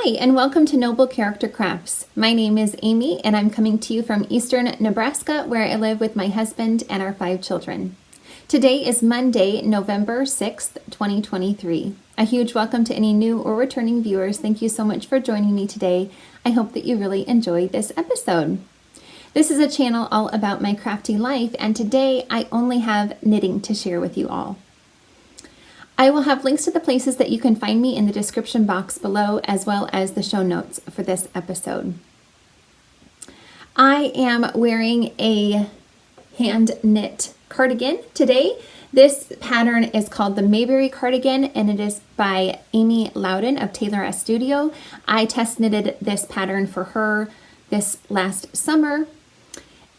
Hi, and welcome to Noble Character Crafts. My name is Amy, and I'm coming to you from eastern Nebraska, where I live with my husband and our 5 children. Today is Monday, November 6th, 2023. A huge welcome to any new or returning viewers. Thank you so much for joining me today. I hope that you really enjoyed this episode. This is a channel all about my crafty life, and today I only have knitting to share with you all. I will have links to the places that you can find me in the description box below, as well as the show notes for this episode. I am wearing a hand knit cardigan today. This pattern is called the Mayberry Cardigan, and it is by Amy Lowden of Taylor S Studio. I test knitted this pattern for her this last summer,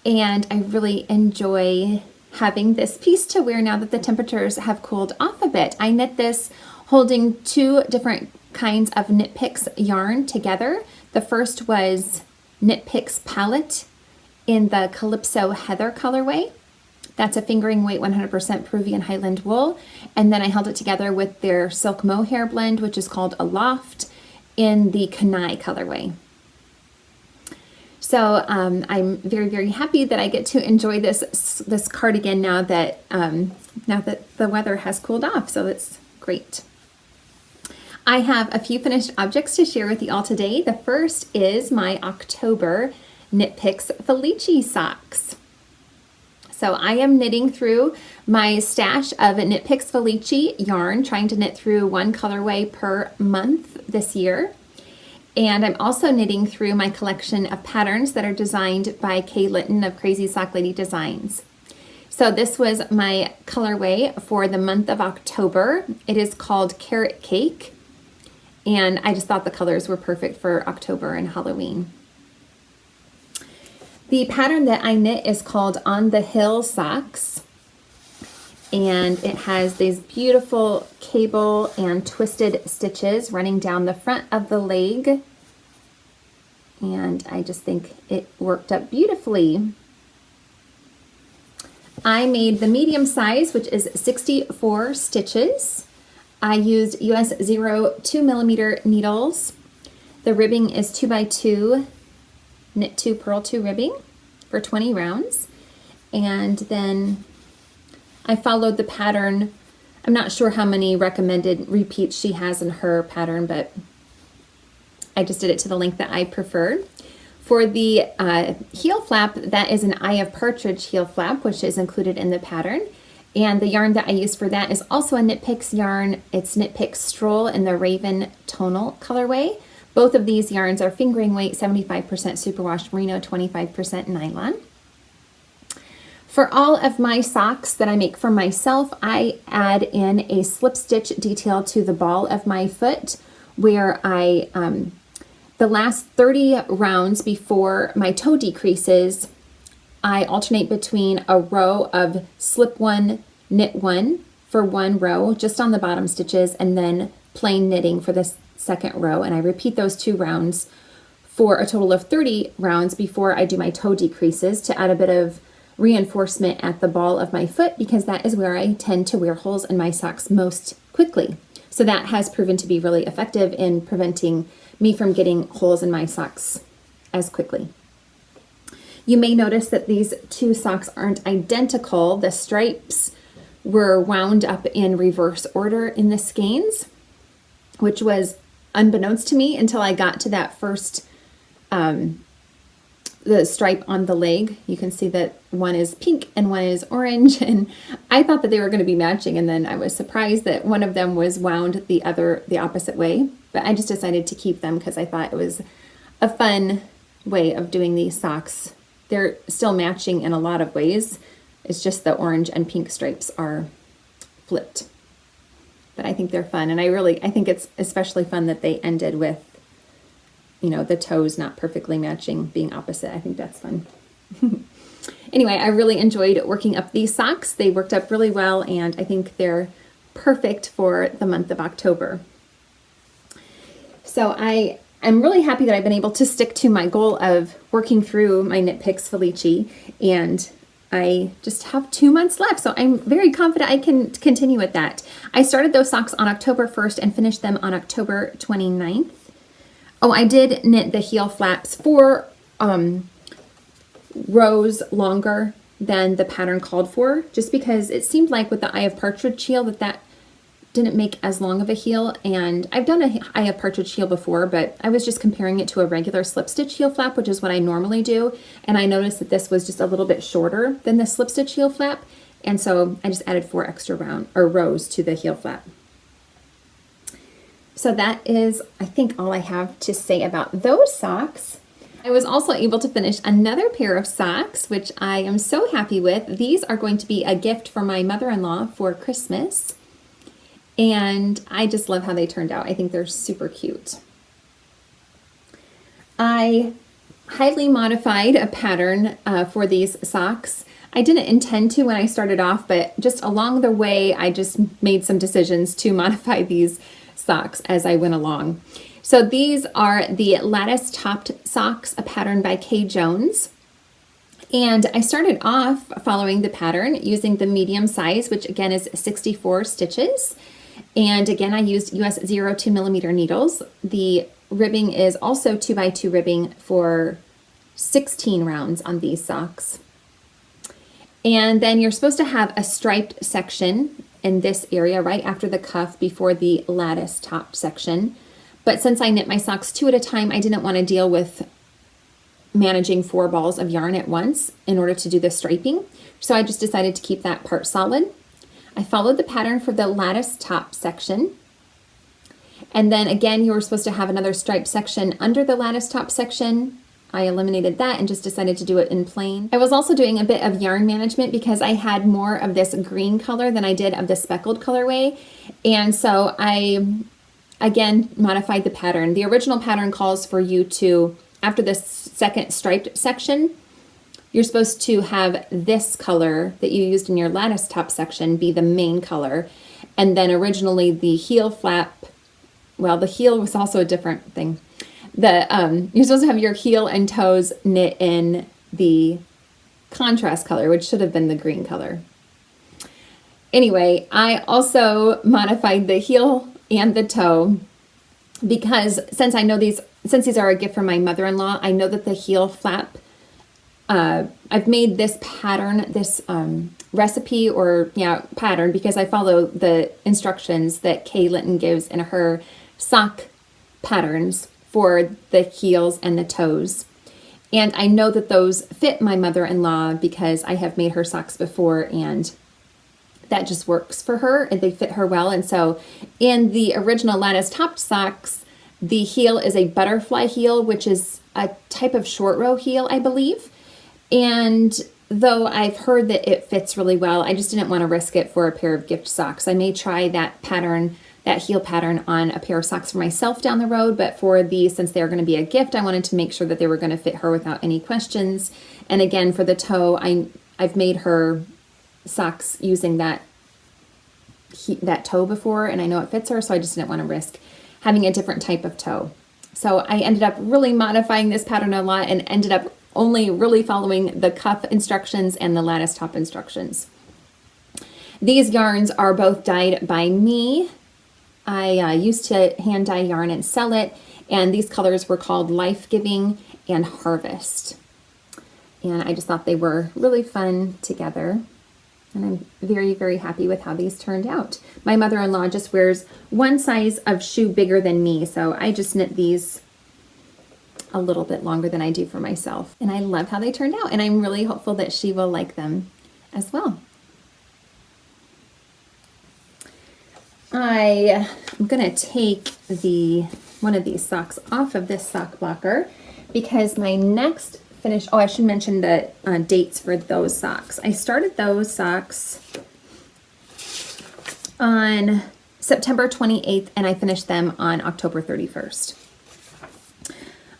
and I really enjoy having this piece to wear now that the temperatures have cooled off a bit. I knit this holding 2 different kinds of Knit Picks yarn together. The first was Knit Picks Palette in the Calypso Heather colorway. That's a fingering weight 100% Peruvian Highland wool. And then I held it together with their Silk Mohair blend, which is called Aloft, in the Kenai colorway. So I'm very, very happy that I get to enjoy this cardigan now that the weather has cooled off. So that's great. I have a few finished objects to share with you all today. The first is my October Knit Picks Felici socks. So I am knitting through my stash of Knit Picks Felici yarn, trying to knit through 1 colorway per month this year. And I'm also knitting through my collection of patterns that are designed by Litton of Crazy Sock Lady Designs. So this was my colorway for the month of October. It is called Carrot Cake, and I just thought the colors were perfect for October and Halloween. The pattern that I knit is called On the Hill Socks, and it has these beautiful cable and twisted stitches running down the front of the leg, and I just think it worked up beautifully. I made the medium size, which is 64 stitches. I used US 0 2mm needles. The ribbing is 2x2 knit 2 purl 2 ribbing for 20 rounds, and then I followed the pattern. I'm not sure how many recommended repeats she has in her pattern, but I just did it to the length that I preferred. For the heel flap, that is an Eye of Partridge heel flap, which is included in the pattern. And the yarn that I used for that is also a Knit Picks yarn. It's Knit Picks Stroll in the Raven Tonal colorway. Both of these yarns are fingering weight 75% superwash merino, 25% nylon. For all of my socks that I make for myself, I add in a slip stitch detail to the ball of my foot, where I, the last 30 rounds before my toe decreases, I alternate between a row of slip 1, knit 1 for 1 row just on the bottom stitches, and then plain knitting for the second row. And I repeat those 2 rounds for a total of 30 rounds before I do my toe decreases, to add a bit of reinforcement at the ball of my foot, because that is where I tend to wear holes in my socks most quickly. So that has proven to be really effective in preventing me from getting holes in my socks as quickly. You may notice that these 2 socks aren't identical. The stripes were wound up in reverse order in the skeins, which was unbeknownst to me until I got to that first the stripe on the leg. You can see that one is pink and one is orange, and I thought that they were going to be matching, and then I was surprised that one of them was wound the opposite way. But I just decided to keep them because I thought it was a fun way of doing these socks. They're still matching in a lot of ways. It's just the orange and pink stripes are flipped. But I think they're fun, and I think it's especially fun that they ended with, you know, the toes not perfectly matching, being opposite. I think that's fun. Anyway, I really enjoyed working up these socks. They worked up really well, and I think they're perfect for the month of October. So I'm really happy that I've been able to stick to my goal of working through my Knit Picks Felici, and I just have 2 months left, so I'm very confident I can continue with that. I started those socks on October 1st and finished them on October 29th. Oh, I did knit the heel flaps 4 rows longer than the pattern called for, just because it seemed like with the Eye of Partridge heel that didn't make as long of a heel. And I've done a Eye of Partridge heel before, but I was just comparing it to a regular slip stitch heel flap, which is what I normally do. And I noticed that this was just a little bit shorter than the slip stitch heel flap. And so I just added 4 extra rows to the heel flap. So that is, I think, all I have to say about those socks. I was also able to finish another pair of socks, which I am so happy with. These are going to be a gift for my mother-in-law for Christmas. And I just love how they turned out. I think they're super cute. I highly modified a pattern for these socks. I didn't intend to when I started off, but just along the way, I just made some decisions to modify these socks as I went along. So these are the Lattice Top Socks, a pattern by Kay Jones. And I started off following the pattern using the medium size, which again is 64 stitches. And again, I used US 0.2mm needles. The ribbing is also 2x2 ribbing for 16 rounds on these socks. And then you're supposed to have a striped section in this area right after the cuff before the lattice top section. But since I knit my socks 2 at a time, I didn't want to deal with managing 4 balls of yarn at once in order to do the striping. So I just decided to keep that part solid. I followed the pattern for the lattice top section. And then again, you were supposed to have another striped section under the lattice top section. I eliminated that and just decided to do it in plain. I was also doing a bit of yarn management because I had more of this green color than I did of the speckled colorway. And so I, again, modified the pattern. The original pattern calls for you to, after this second striped section, you're supposed to have this color that you used in your lattice top section be the main color. And then originally the heel flap, well, the heel was also a different thing. You're supposed to have your heel and toes knit in the contrast color, which should have been the green color. Anyway, I also modified the heel and the toe because since these are a gift from my mother-in-law, I know that the heel flap, I've made this pattern, this recipe or pattern because I follow the instructions that Kay Litton gives in her sock patterns for the heels and the toes. And I know that those fit my mother-in-law because I have made her socks before and that just works for her and they fit her well. And so in the original lattice top socks, the heel is a butterfly heel, which is a type of short row heel, I believe. And though I've heard that it fits really well, I just didn't want to risk it for a pair of gift socks. I may try that pattern, that heel pattern on a pair of socks for myself down the road, but for these, since they're going to be a gift, I wanted to make sure that they were going to fit her without any questions. And again, for the toe, I've made her socks using that toe before, and I know it fits her, so I just didn't want to risk having a different type of toe. So I ended up really modifying this pattern a lot and ended up only really following the cuff instructions and the lattice top instructions. These yarns are both dyed by me. I used to hand dye yarn and sell it, and these colors were called Life Giving and Harvest. And I just thought they were really fun together. And I'm very, very happy with how these turned out. My mother-in-law just wears one size of shoe bigger than me, so I just knit these a little bit longer than I do for myself. And I love how they turned out, and I'm really hopeful that she will like them as well. I'm gonna take one of these socks off of this sock blocker because my next finish, I should mention the dates for those socks. I started those socks on September 28th and I finished them on October 31st.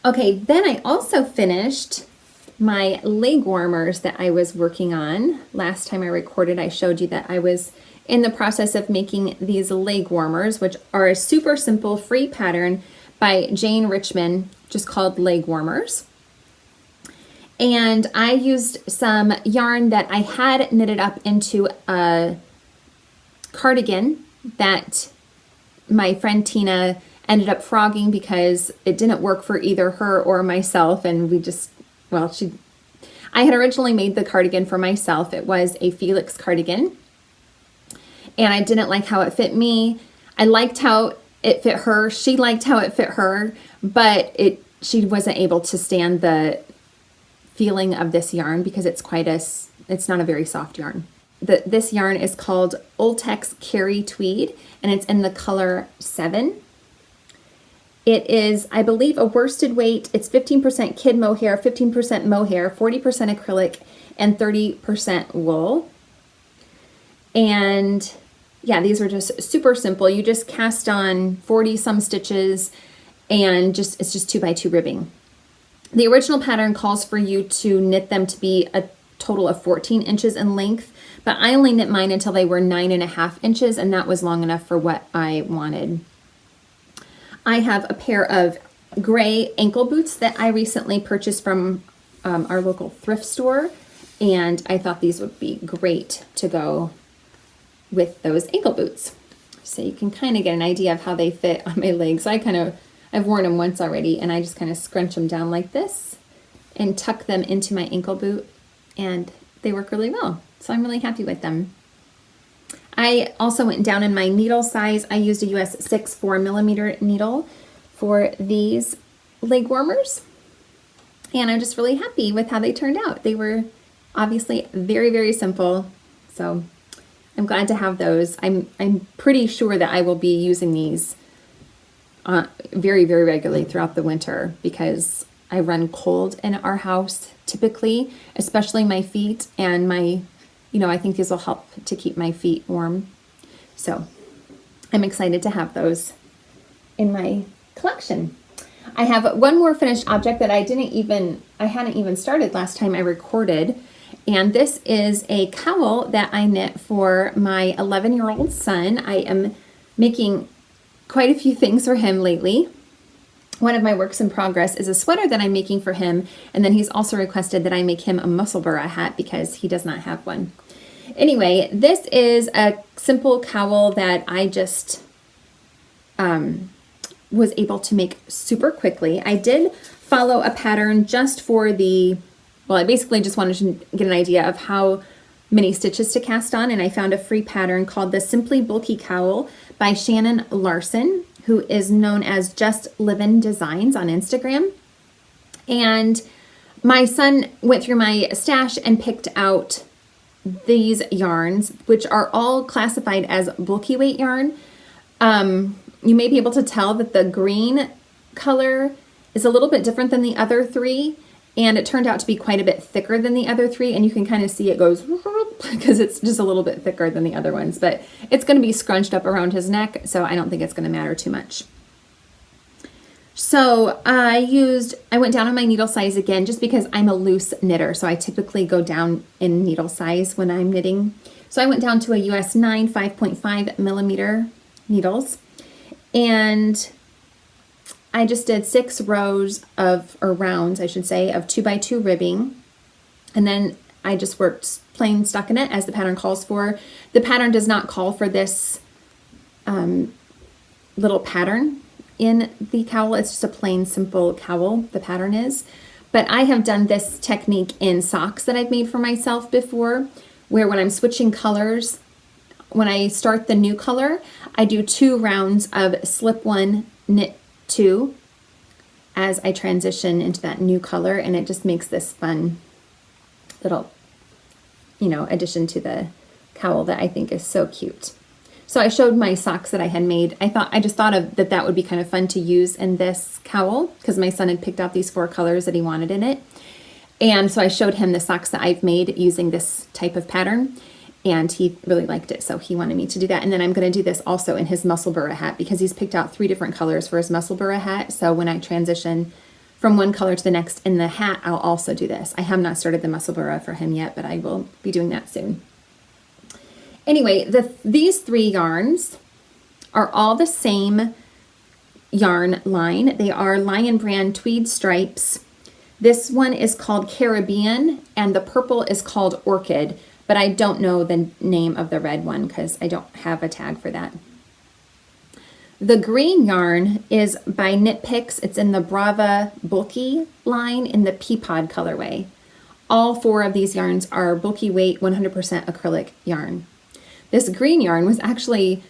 Okay, then I also finished my leg warmers that I was working on. Last time I recorded, I showed you that I was in the process of making these leg warmers, which are a super simple free pattern by Jane Richmond, just called leg warmers. And I used some yarn that I had knitted up into a cardigan that my friend Tina ended up frogging because it didn't work for either her or myself. And we just, well, I had originally made the cardigan for myself. It was a Felix cardigan, and I didn't like how it fit me. I liked how it fit her. She liked how it fit her, but she wasn't able to stand the feeling of this yarn because it's not a very soft yarn. This yarn is called Ulltex Kerry Tweed, and it's in the color 7. It is, I believe, a worsted weight. It's 15% kid mohair, 15% mohair, 40% acrylic, and 30% wool. And yeah, these are just super simple. You just cast on 40 some stitches, and it's just 2x2 ribbing. The original pattern calls for you to knit them to be a total of 14 inches in length, but I only knit mine until they were 9.5 inches, and that was long enough for what I wanted. I have a pair of gray ankle boots that I recently purchased from our local thrift store, and I thought these would be great to go with those ankle boots. So you can kind of get an idea of how they fit on my legs. I've worn them once already, and I just kind of scrunch them down like this and tuck them into my ankle boot, and they work really well. So I'm really happy with them. I also went down in my needle size. I used a US 6 4mm needle for these leg warmers, and I'm just really happy with how they turned out. They were obviously very, very simple, so I'm glad to have those. I'm pretty sure that I will be using these very, very regularly throughout the winter because I run cold in our house typically, especially my feet, and I think these will help to keep my feet warm. So I'm excited to have those in my collection. I have one more finished object that I hadn't even started last time I recorded. And this is a cowl that I knit for my 11-year-old son. I am making quite a few things for him lately. One of my works in progress is a sweater that I'm making for him, and then he's also requested that I make him a Musselburgh hat because he does not have one. Anyway, this is a simple cowl that I just was able to make super quickly. I did follow a pattern just for I basically just wanted to get an idea of how many stitches to cast on, and I found a free pattern called the Simply Bulky Cowl by Shannon Larson, who is known as Just Livin' Designs on Instagram. And my son went through my stash and picked out these yarns, which are all classified as bulky weight yarn. You may be able to tell that the green color is a little bit different than the other three, and it turned out to be quite a bit thicker than the other three, and you can kind of see it goes because it's just a little bit thicker than the other ones, but it's going to be scrunched up around his neck, so I don't think it's going to matter too much. So I went down on my needle size again just because I'm a loose knitter, so I typically go down in needle size when I'm knitting. So I went down to a US 9 5.5mm needles, and I just did 6 rounds, of 2x2 ribbing, and then I just worked plain stockinette as the pattern calls for. The pattern does not call for this little pattern in the cowl. It's just a plain simple cowl, the pattern is. But I have done this technique in socks that I've made for myself before, where when I'm switching colors, when I start the new color, I do 2 rounds of slip 1, knit 2 as I transition into that new color, and it just makes this fun little, addition to the cowl that I think is so cute. So I showed my socks that I had made. I just thought of that would be kind of fun to use in this cowl because my son had picked out these 4 colors that he wanted in it. And so I showed him the socks that I've made using this type of pattern, and he really liked it, so he wanted me to do that. And then I'm going to do this also in his Musselburgh hat because he's picked out 3 different colors for his Musselburgh hat. So when I transition from one color to the next in the hat, I'll also do this. I have not started the Musselburgh for him yet, but I will be doing that soon. Anyway, these 3 yarns are all the same yarn line. They are Lion Brand Tweed Stripes. This one is called Caribbean, and the purple is called Orchid, but I don't know the name of the red one because I don't have a tag for that. The green yarn is by Knit Picks. It's in the Brava Bulky line in the Peapod colorway. All 4 of these yarns are bulky weight 100% acrylic yarn. This green yarn was actually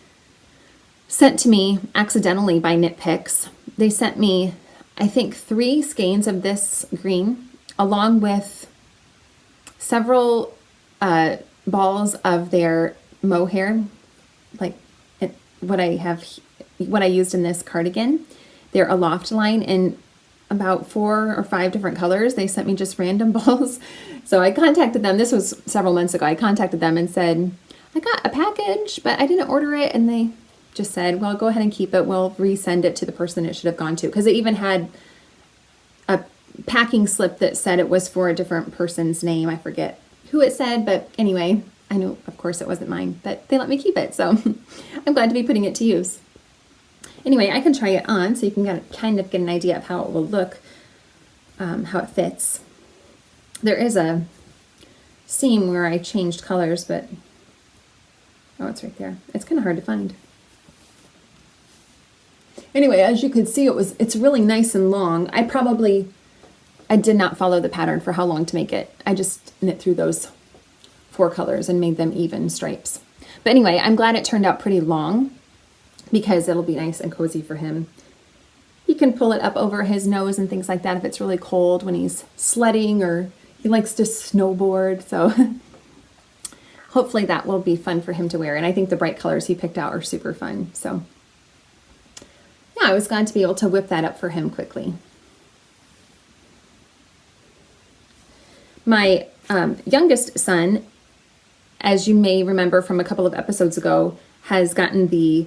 sent to me accidentally by Knit Picks. They sent me, I think, 3 skeins of this green along with several balls of their mohair, like what I used in this cardigan. Their Aloft line in about 4 or 5 different colors. They sent me just random balls. So I contacted them. This was several months ago. I contacted them and said, I got a package, but I didn't order it. And they just said, well, go ahead and keep it. We'll resend it to the person it should have gone to. Because it even had a packing slip that said it was for a different person's name. I forget who it said, but anyway, I knew, of course, it wasn't mine, but they let me keep it. So I'm glad to be putting it to use. Anyway, I can try it on so you can kind of get an idea of how it will look, how it fits. There is a seam where I changed colors, but, oh, it's right there. It's kind of hard to find. Anyway, as you can see, it's really nice and long. I did not follow the pattern for how long to make it. I just knit through those 4 colors and made them even stripes. But anyway, I'm glad it turned out pretty long because it'll be nice and cozy for him. He can pull it up over his nose and things like that if it's really cold when he's sledding, or he likes to snowboard. So hopefully that will be fun for him to wear. And I think the bright colors he picked out are super fun. So yeah, I was glad to be able to whip that up for him quickly. My youngest son, as you may remember from a couple of episodes ago, has gotten the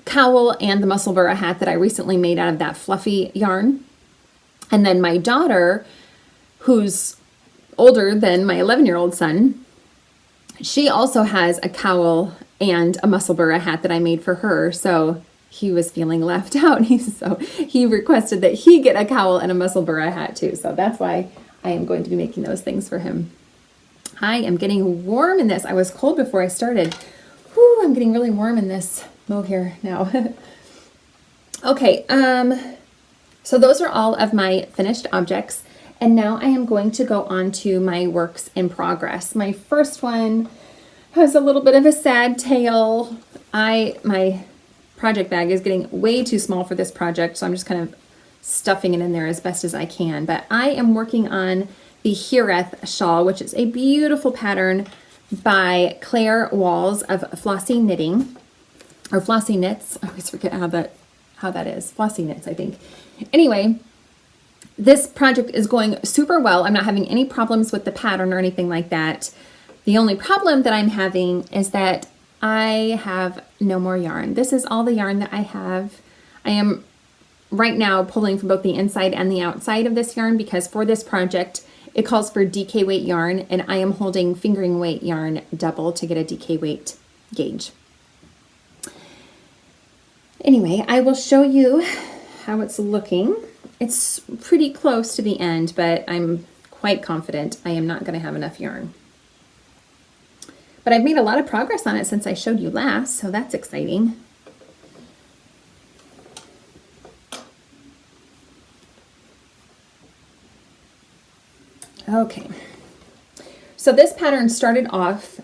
cowl and the musselburgh hat that I recently made out of that fluffy yarn. And then my daughter, who's older than my 11-year-old son, she also has a cowl and a musselburgh hat that I made for her. So he was feeling left out. So he requested that he get a cowl and a musselburgh hat too. So that's why I am going to be making those things for him. I am getting warm in this. I was cold before I started. Whew, I'm getting really warm in this mohair now. Okay, so those are all of my finished objects. And now I am going to go on to my works in progress. My first one has a little bit of a sad tale. My project bag is getting way too small for this project, so I'm just kind of stuffing it in there as best as I can. But I am working on the Hiraeth shawl, which is a beautiful pattern by Claire Walls of Flossy Knitting, or Flossy Knits. I always forget how that is. Flossy Knits, I think. Anyway, this project is going super well. I'm not having any problems with the pattern or anything like that. The only problem that I'm having is that I have no more yarn. This is all the yarn that I have. I am right now pulling from both the inside and the outside of this yarn because for this project, it calls for DK weight yarn, and I am holding fingering weight yarn double to get a DK weight gauge. Anyway, I will show you how it's looking. It's pretty close to the end, but I'm quite confident I am not going to have enough yarn. But I've made a lot of progress on it since I showed you last, so that's exciting. Okay, so this pattern started off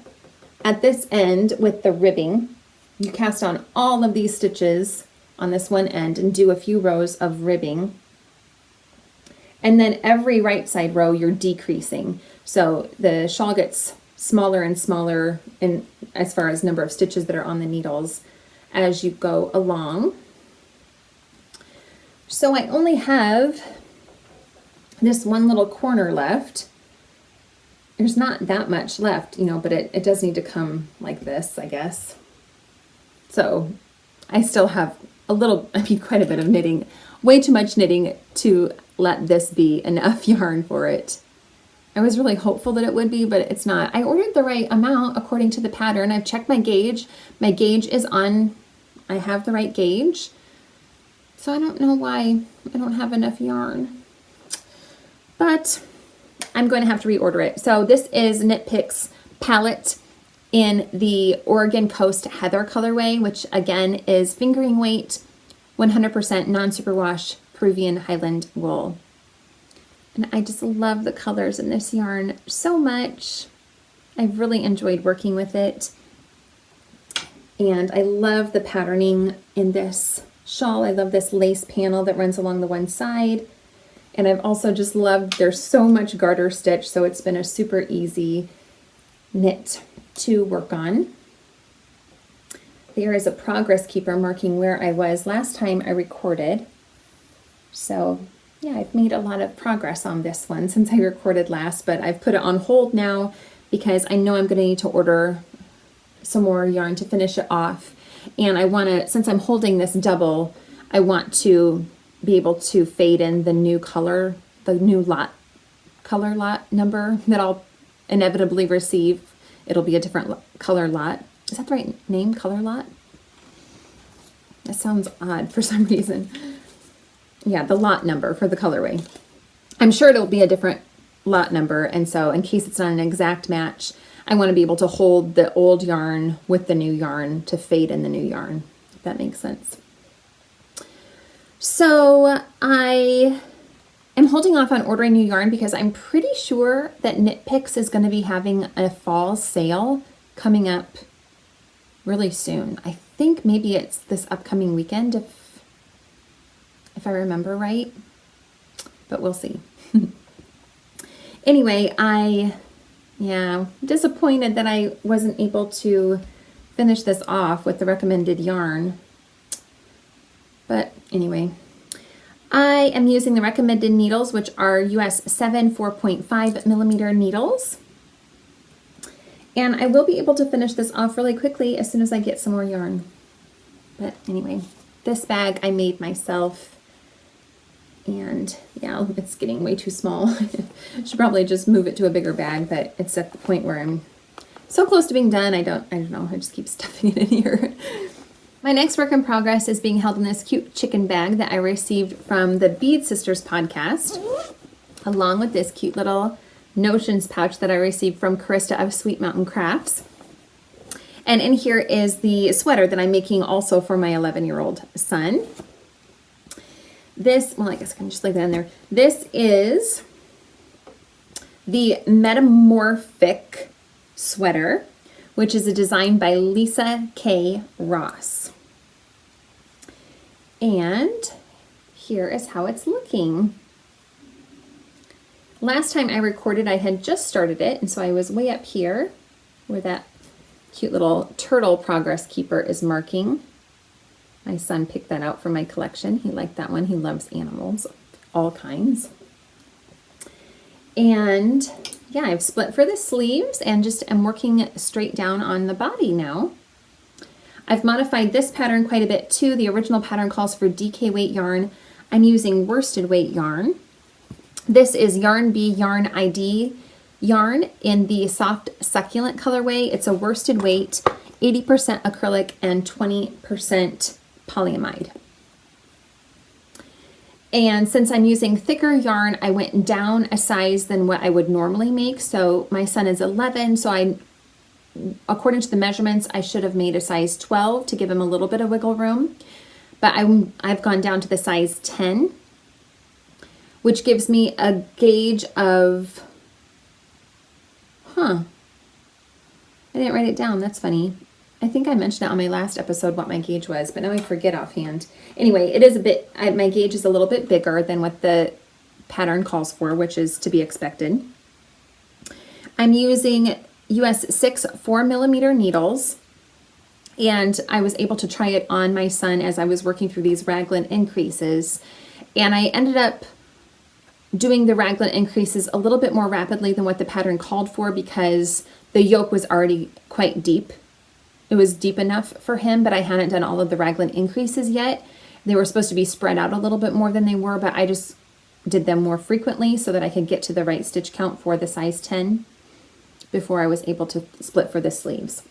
at this end with the ribbing. You cast on all of these stitches on this one end and do a few rows of ribbing. And then every right side row you're decreasing. So the shawl gets smaller and smaller in as far as number of stitches that are on the needles as you go along. So I only have this one little corner left. There's not that much left, you know, but it does need to come like this, I guess. So I still have quite a bit of knitting, way too much knitting to let this be enough yarn for it. I was really hopeful that it would be, but it's not. I ordered the right amount according to the pattern. I've checked my gauge. My gauge is on, I have the right gauge. So I don't know why I don't have enough yarn. But I'm going to have to reorder it. So this is Knit Picks palette in the Oregon Coast Heather colorway, which again is fingering weight, 100% non-superwash Peruvian Highland wool. And I just love the colors in this yarn so much. I've really enjoyed working with it. And I love the patterning in this shawl. I love this lace panel that runs along the one side. And I've also just loved, there's so much garter stitch, so it's been a super easy knit to work on. There is a progress keeper marking where I was last time I recorded. So yeah, I've made a lot of progress on this one since I recorded last, but I've put it on hold now because I know I'm going to need to order some more yarn to finish it off. And I want to, since I'm holding this double, I want to be able to fade in the new color, the new color lot number that I'll inevitably receive. It'll be a different color lot. Is that the right name, color lot? That sounds odd for some reason. Yeah, the lot number for the colorway. I'm sure it'll be a different lot number, and so in case it's not an exact match, I want to be able to hold the old yarn with the new yarn to fade in the new yarn, if that makes sense. So I am holding off on ordering new yarn because I'm pretty sure that Knit Picks is going to be having a fall sale coming up really soon. I think maybe it's this upcoming weekend if I remember right, but we'll see. Anyway, yeah, disappointed that I wasn't able to finish this off with the recommended yarn. But anyway, I am using the recommended needles, which are US 7 4.5 millimeter needles. And I will be able to finish this off really quickly as soon as I get some more yarn. But anyway, this bag I made myself. And yeah, it's getting way too small. I should probably just move it to a bigger bag, but it's at the point where I'm so close to being done. I don't know, I just keep stuffing it in here. My next work in progress is being held in this cute chicken bag that I received from the Bead Sisters podcast, along with this cute little notions pouch that I received from Krista of Sweet Mountain Crafts. And in here is the sweater that I'm making also for my 11-year-old son. This, well, I guess I can just leave that in there. This is the Metamorphic Sweater, which is a design by Lisa K. Ross. And here is how it's looking. Last time I recorded, I had just started it, and so I was way up here where that cute little turtle progress keeper is marking. My son picked that out from my collection. He liked that one. He loves animals, all kinds. And yeah, I've split for the sleeves and just am working straight down on the body now. I've modified this pattern quite a bit too. The original pattern calls for DK weight yarn. I'm using worsted weight yarn. This is Yarn Bee Yarn ID yarn in the soft succulent colorway. It's a worsted weight, 80% acrylic and 20% polyamide. And since I'm using thicker yarn, I went down a size than what I would normally make. So my son is 11, so according to the measurements, I should have made a size 12 to give him a little bit of wiggle room. But I've gone down to the size 10, which gives me a gauge of, I didn't write it down. That's funny. I think I mentioned it on my last episode what my gauge was, but now I forget offhand. Anyway, it is a bit, my gauge is a little bit bigger than what the pattern calls for, which is to be expected. I'm using US 6 4mm needles, and I was able to try it on my son as I was working through these raglan increases, and I ended up doing the raglan increases a little bit more rapidly than what the pattern called for because the yoke was already quite deep. It was deep enough for him, but I hadn't done all of the raglan increases yet. They were supposed to be spread out a little bit more than they were, but I just did them more frequently so that I could get to the right stitch count for the size 10 before I was able to split for the sleeves.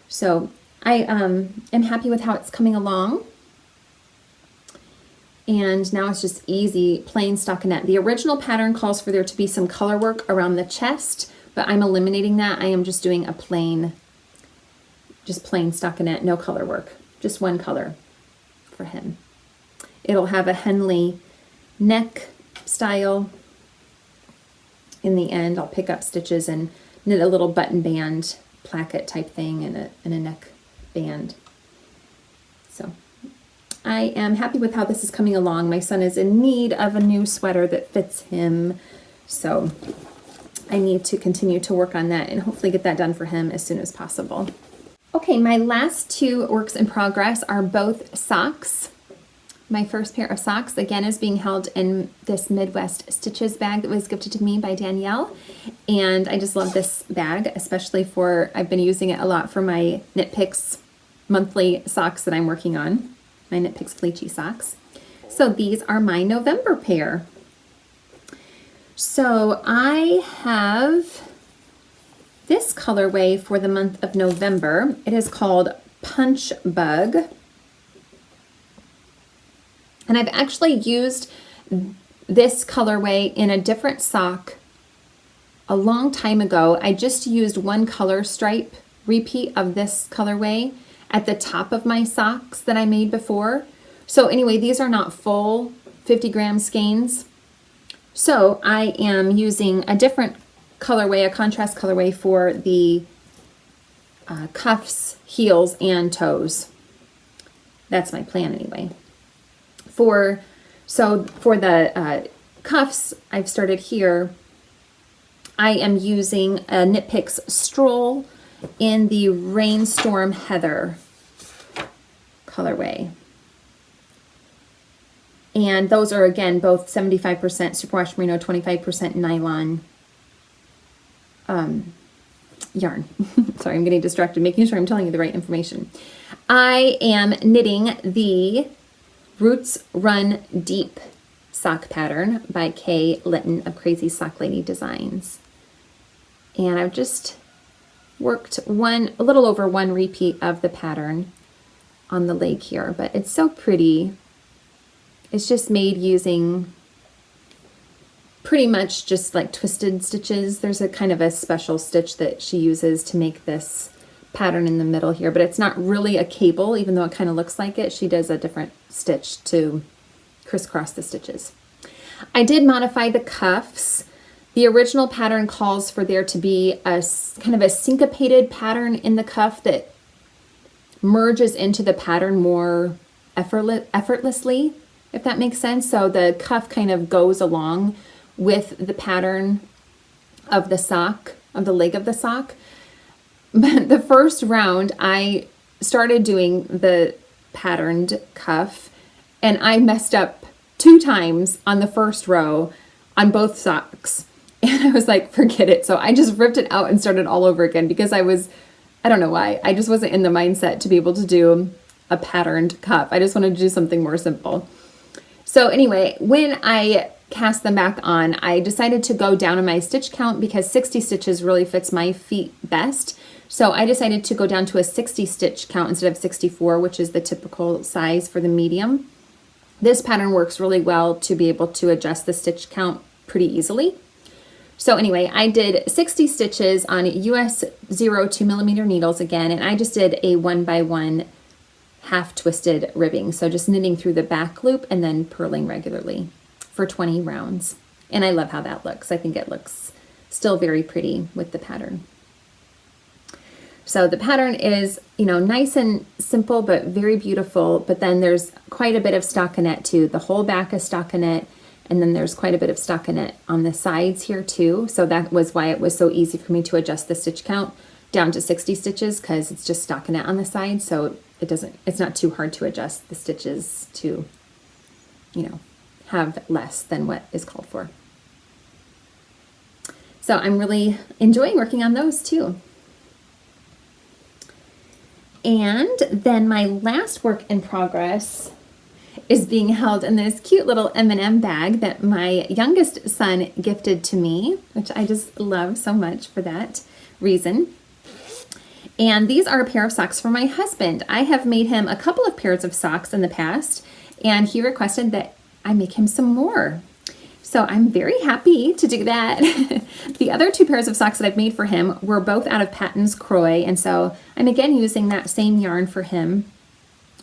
So I am happy with how it's coming along. And now it's just easy, plain stockinette. The original pattern calls for there to be some color work around the chest, but I'm eliminating that. I am just doing a plain, stockinette, no color work, just one color for him. It'll have a Henley neck style. In the end, I'll pick up stitches and knit a little button band placket type thing and a neck band. So I am happy with how this is coming along. My son is in need of a new sweater that fits him, so I need to continue to work on that and hopefully get that done for him as soon as possible. Okay, my last two works in progress are both socks. My first pair of socks, again, is being held in this Midwest Stitches bag that was gifted to me by Danielle. And I just love this bag, especially I've been using it a lot for my Knit Picks monthly socks that I'm working on. My Knit Picks Felici socks. So these are my November pair. So I have this colorway for the month of November. It is called Punch Bug. And I've actually used this colorway in a different sock a long time ago. I just used one color stripe repeat of this colorway at the top of my socks that I made before. So anyway, these are not full 50 gram skeins. So I am using a different colorway, a contrast colorway for the cuffs, heels, and toes. That's my plan anyway. For the cuffs, I've started here. I am using a Knit Picks Stroll in the Rainstorm Heather colorway. And those are, again, both 75% superwash merino, 25% nylon yarn. Sorry, I'm getting distracted, making sure I'm telling you the right information. I am knitting the Roots Run Deep sock pattern by Kay Litton of Crazy Sock Lady Designs. And I've just worked a little over one repeat of the pattern on the leg here, but it's so pretty. It's just made using pretty much just like twisted stitches. There's a kind of a special stitch that she uses to make this pattern in the middle here, but it's not really a cable, even though it kind of looks like it. She does a different stitch to crisscross the stitches. I did modify the cuffs. The original pattern calls for there to be a kind of a syncopated pattern in the cuff that merges into the pattern more effortlessly, if that makes sense. So the cuff kind of goes along with the pattern of the sock, of the leg of the sock. But the first round, I started doing the patterned cuff, and I messed up 2 times on the first row on both socks. And I was like, forget it. So I just ripped it out and started all over again because I don't know why. I just wasn't in the mindset to be able to do a patterned cuff. I just wanted to do something more simple. So anyway, when I cast them back on, I decided to go down in my stitch count because 60 stitches really fits my feet best. So I decided to go down to a 60 stitch count instead of 64, which is the typical size for the medium. This pattern works really well to be able to adjust the stitch count pretty easily. So anyway, I did 60 stitches on US 0 2mm needles again, and I just did a 1x1 half twisted ribbing. So just knitting through the back loop and then purling regularly for 20 rounds. And I love how that looks. I think it looks still very pretty with the pattern. So the pattern is, nice and simple, but very beautiful. But then there's quite a bit of stockinette too. The whole back is stockinette, and then there's quite a bit of stockinette on the sides here too. So that was why it was so easy for me to adjust the stitch count down to 60 stitches, because it's just stockinette on the side. So it's not too hard to adjust the stitches to, have less than what is called for. So I'm really enjoying working on those too. And then my last work in progress is being held in this cute little M&M bag that my youngest son gifted to me, which I just love so much for that reason. And these are a pair of socks for my husband. I have made him a couple of pairs of socks in the past, and he requested that I make him some more. So I'm very happy to do that. The other 2 pairs of socks that I've made for him were both out of Paton's Croy, and so I'm again using that same yarn for him.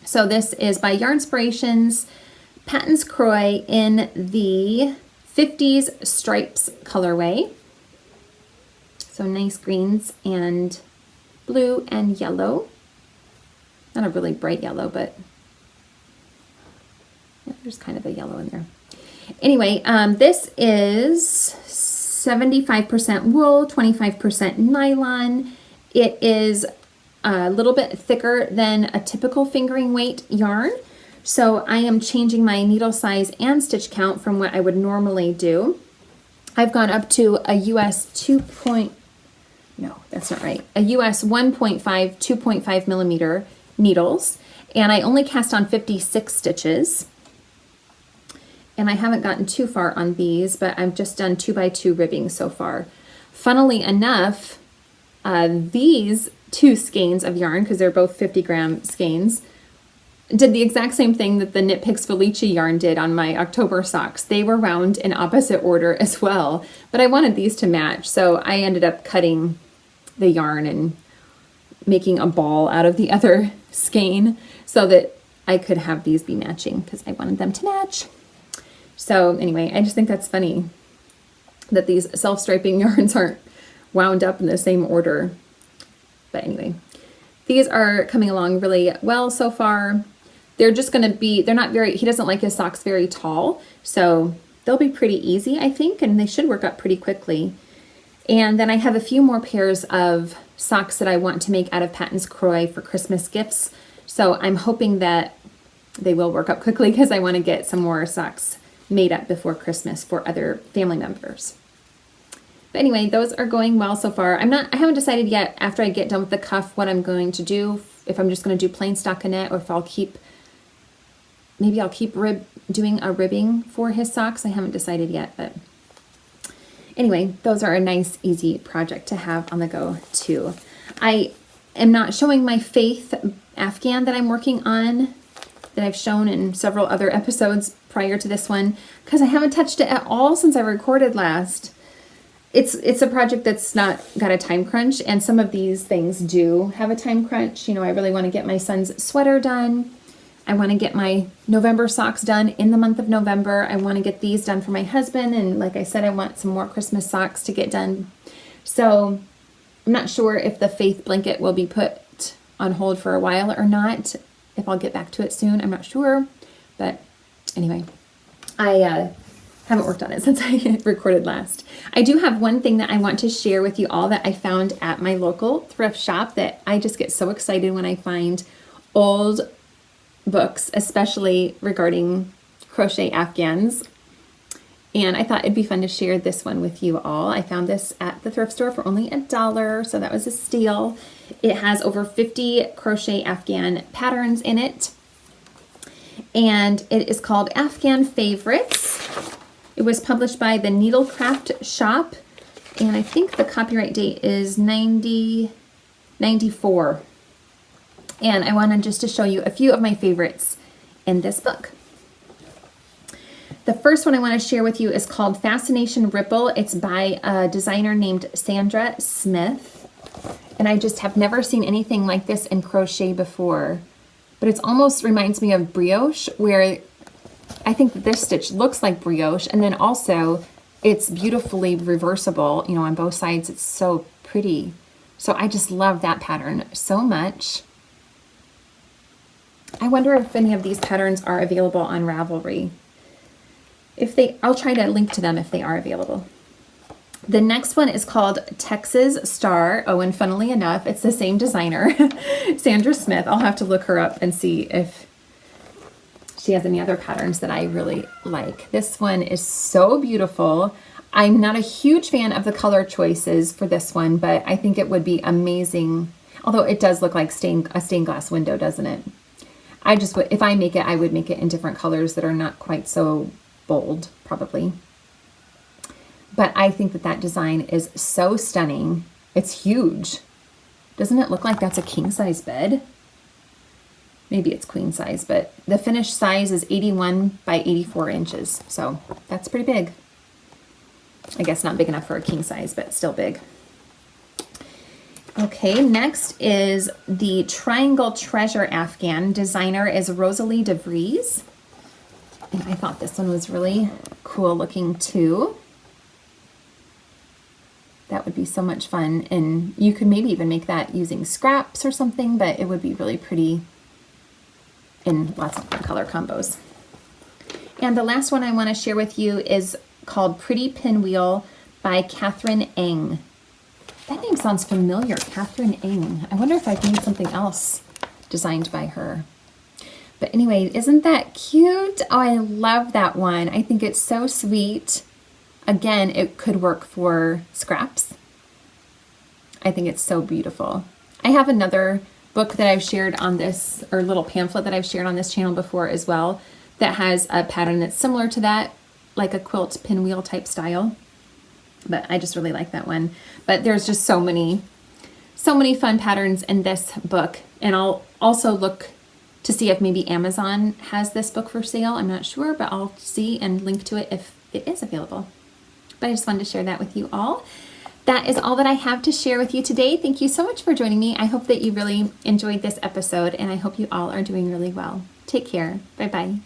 So this is by Yarnspirations, Paton's Croy in the 50s Stripes colorway. So nice greens and blue and yellow. Not a really bright yellow, but yeah, there's kind of a yellow in there. Anyway, this is 75% wool, 25% nylon. It is a little bit thicker than a typical fingering weight yarn. So I am changing my needle size and stitch count from what I would normally do. I've gone up to a US 1.5, 2.5 millimeter needles, and I only cast on 56 stitches. And I haven't gotten too far on these, but I've just done 2x2 ribbing so far. Funnily enough, these 2 skeins of yarn, because they're both 50-gram skeins, did the exact same thing that the Knit Picks Felici yarn did on my October socks. They were wound in opposite order as well, but I wanted these to match, so I ended up cutting the yarn and making a ball out of the other skein so that I could have these be matching because I wanted them to match. So anyway, I just think that's funny that these self-striping yarns aren't wound up in the same order. But anyway, these are coming along really well so far. They're just going to be, they're not very, he doesn't like his socks very tall, so they'll be pretty easy, I think, and they should work up pretty quickly. And then I have a few more pairs of socks that I want to make out of Paton's Croy for Christmas gifts. So I'm hoping that they will work up quickly because I want to get some more socks made up before Christmas for other family members. But anyway, those are going well so far. I haven't decided yet after I get done with the cuff what I'm going to do, if I'm just going to do plain stockinette or if I'll keep doing a ribbing for his socks. I haven't decided yet, but anyway, those are a nice, easy project to have on the go too. I am not showing my Faith Afghan that I'm working on, that I've shown in several other episodes prior to this one, because I haven't touched it at all since I recorded last. It's a project that's not got a time crunch, and some of these things do have a time crunch. You know, I really want to get my son's sweater done. I want to get my November socks done in the month of November. I want to get these done for my husband, and like I said, I want some more Christmas socks to get done. So I'm not sure if the Faith blanket will be put on hold for a while or not. If I'll get back to it soon, I'm not sure. But anyway, I haven't worked on it since I recorded last. I do have one thing that I want to share with you all that I found at my local thrift shop that I just get so excited when I find old books, especially regarding crochet Afghans. And I thought it'd be fun to share this one with you all. I found this at the thrift store for only $1, so that was a steal. It has over 50 crochet Afghan patterns in it. And it is called Afghan Favorites. It was published by the Needlecraft Shop, and I think the copyright date is 94. And I wanted just to show you a few of my favorites in this book. The first one I want to share with you is called Fascination Ripple. It's by a designer named Sandra Smith. And I just have never seen anything like this in crochet before. But it almost reminds me of brioche, where I think that this stitch looks like brioche. And then also it's beautifully reversible, you know, on both sides. It's so pretty. So I just love that pattern so much. I wonder if any of these patterns are available on Ravelry. I'll try to link to them if they are available. The next one is called Texas Star. Oh, and funnily enough, it's the same designer, Sandra Smith. I'll have to look her up and see if she has any other patterns that I really like. This one is so beautiful. I'm not a huge fan of the color choices for this one, but I think it would be amazing. Although it does look like a stained glass window, doesn't it? If I make it, I would make it in different colors that are not quite so bold, probably. But I think that design is so stunning. It's huge. Doesn't it look like that's a king size bed? Maybe it's queen size, but the finished size is 81 by 84 inches. So that's pretty big. I guess not big enough for a king size, but still big. Okay, next is the Triangle Treasure Afghan. Designer is Rosalie DeVries. And I thought this one was really cool looking too. That would be so much fun. And you could maybe even make that using scraps or something, but it would be really pretty in lots of color combos. And the last one I want to share with you is called Pretty Pinwheel by Catherine Eng. That name sounds familiar, Catherine Eng. I wonder if I've made something else designed by her. But anyway, isn't that cute? Oh, I love that one. I think it's so sweet. Again, it could work for scraps. I think it's so beautiful. I have another book that I've shared on this, or little pamphlet that I've shared on this channel before as well, that has a pattern that's similar to that, like a quilt pinwheel type style. But I just really like that one. But there's just so many fun patterns in this book. And I'll also look to see if maybe Amazon has this book for sale. I'm not sure, but I'll see and link to it if it is available. But I just wanted to share that with you all. That is all that I have to share with you today. Thank you so much for joining me. I hope that you really enjoyed this episode, and I hope you all are doing really well. Take care. Bye-bye.